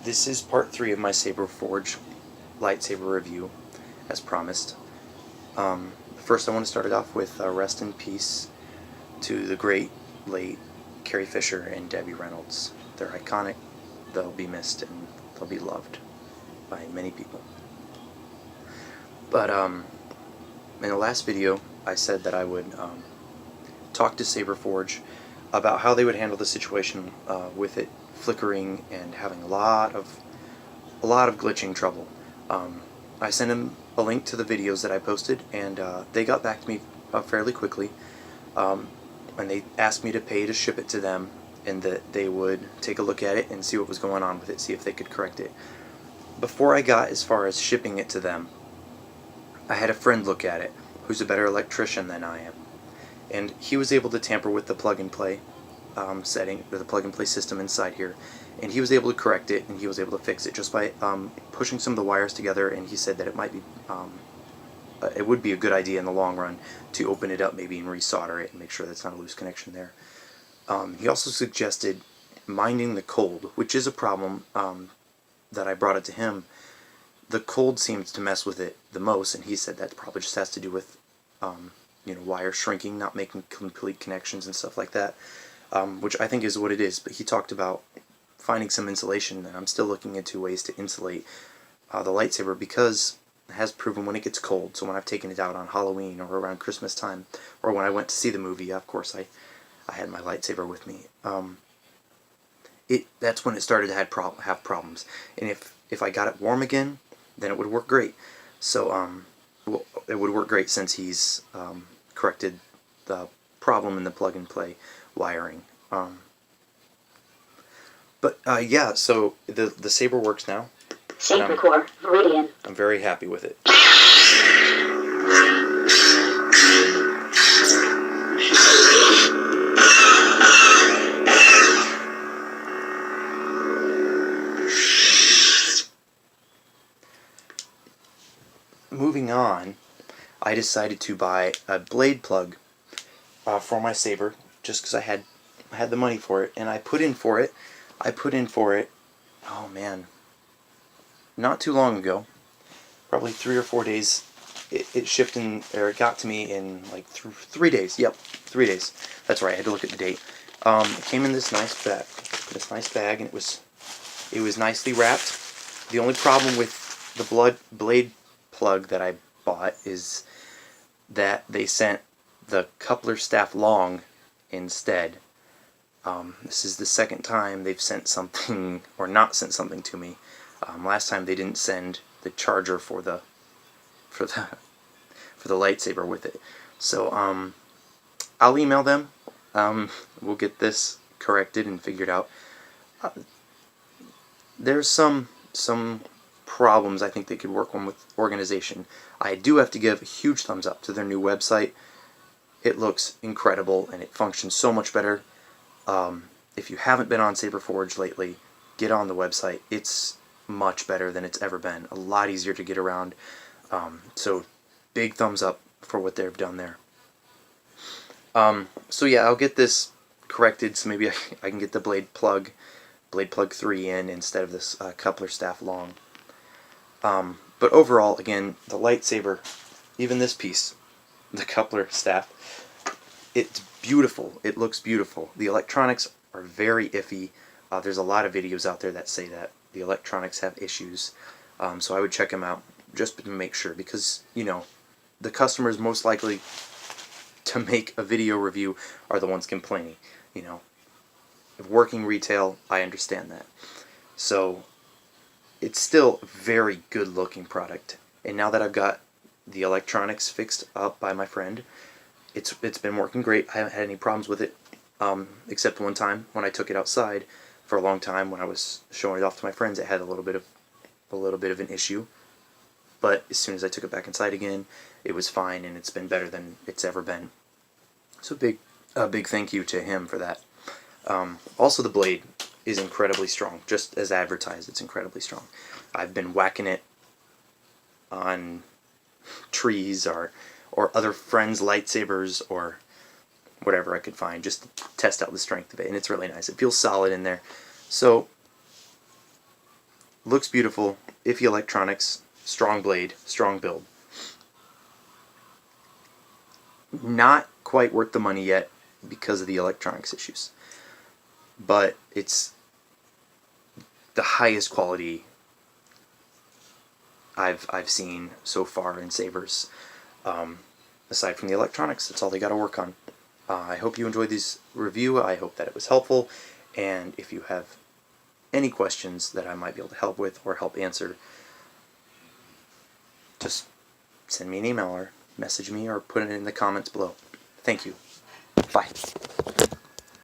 This is part 3 of my Saber Forge lightsaber review, as promised. First I want to start it off with rest in peace to the great late Carrie Fisher and Debbie Reynolds. They're iconic, they'll be missed, and they'll be loved by many people. But in the last video I said that I would talk to Saber Forge about how they would handle the situation with it flickering and having a lot of glitching trouble. I sent him a link to the videos that I posted, and they got back to me fairly quickly, and they asked me to pay to ship it to them, and that they would take a look at it and see what was going on with it, see if they could correct it. Before I got as far as shipping it to them, I had a friend look at it who's a better electrician than I am, and he was able to tamper with the plug-and-play setting, or the plug-and-play system inside here, and he was able to correct it, and he was able to fix it just by pushing some of the wires together. And he said that it might be it would be a good idea in the long run to open it up maybe and resolder it and make sure that's not a loose connection there. He also suggested minding the cold, which is a problem that I brought it to him. The cold seems to mess with it the most, and he said that probably just has to do with wire shrinking, not making complete connections and stuff like that, which I think is what it is. But he talked about finding some insulation, and I'm still looking into ways to insulate the lightsaber, because it has proven when it gets cold. So when I've taken it out on Halloween or around Christmas time, or when I went to see the movie, of course I had my lightsaber with me. That's when it started to have problems, and if I got it warm again, then it would work great. So well, it would work great since he's corrected the problem in the plug-and-play wiring. Yeah, so the Saber works now. Saber Core, Viridian. I'm very happy with it. Moving on, I decided to buy a blade plug for my Saber, just because I had the money for it, and I put in for it, oh man, not too long ago, probably 3 or 4 days. It shipped in, or it got to me in like 3 days. Yep, 3 days. That's right. I had to look at the date. It came in this nice bag, and it was nicely wrapped. The only problem with the blade plug that I bought is that they sent the coupler staff long instead. This is the second time they've sent something or not sent something to me. Last time they didn't send the charger for the lightsaber with it. So I'll email them. We'll get this corrected and figured out. There's some problems I think they could work on with organization. I do have to give a huge thumbs up to their new website. It looks incredible, and it functions so much better. If you haven't been on Saber Forge lately, get on the website. It's much better than it's ever been. A lot easier to get around. So big thumbs up for what they've done there. So yeah, I'll get this corrected, so maybe I can get the blade plug 3 in instead of this coupler staff long. But overall, again, the lightsaber, even this piece, the coupler staff, it's beautiful. It looks beautiful. The electronics are very iffy. There's a lot of videos out there that say that the electronics have issues. So I would check them out just to make sure, because, the customers most likely to make a video review are the ones complaining. If working retail, I understand that. So it's still a very good looking product. And now that I've got the electronics fixed up by my friend, it's been working great. I haven't had any problems with it, except one time when I took it outside for a long time. When I was showing it off to my friends, it had a little bit of an issue. But as soon as I took it back inside again, it was fine, and it's been better than it's ever been. So a big thank you to him for that. Also, the blade is incredibly strong, just as advertised. It's incredibly strong. I've been whacking it on trees or other friends' lightsabers or whatever I could find, just to test out the strength of it, and it's really nice. It feels solid in there. So Looks beautiful, iffy electronics, strong blade, strong build. Not quite worth the money yet because of the electronics issues. But it's the highest quality I've seen so far in Sabers. Aside from the electronics, that's all they got to work on. I hope you enjoyed this review. I hope that it was helpful. And if you have any questions that I might be able to help with or help answer, just send me an email or message me or put it in the comments below. Thank you. Bye.